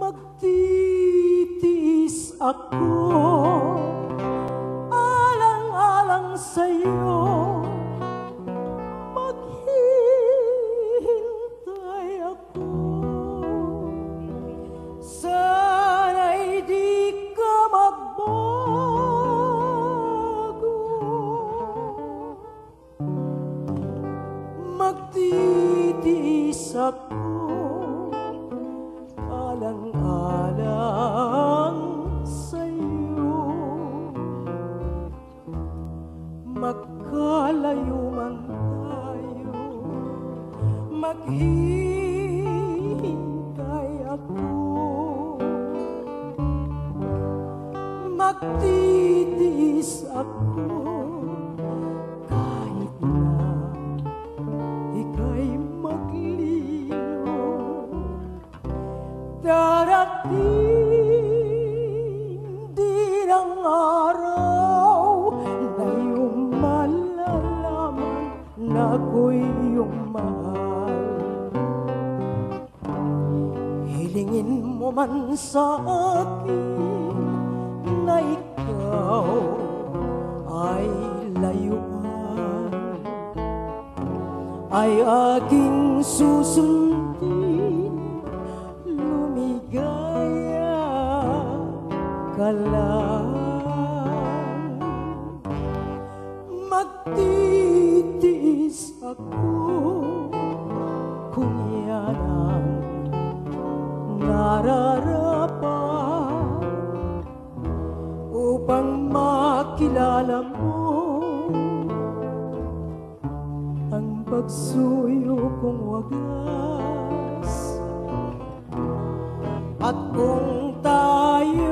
Magtitiis ako alang-alang sa'yo, maghihintay ako. Sana'y di ka magbago, magtitiis ako alang-alang sa'yo. Magkalayo man tayo, maghihintay ako. Magtitiis ako kahit na ika'y maglino. Darating din ang araw na iyong malalaman na ako'y iyong mahal. Hilingin mo man sa akin na ikaw ay layuan, ay aking susundin. Lumigaya ka lang, magtitiis ako kung yan ang nararapat, upang makilala mo ang pagsuyo kong wagas. At kung tayo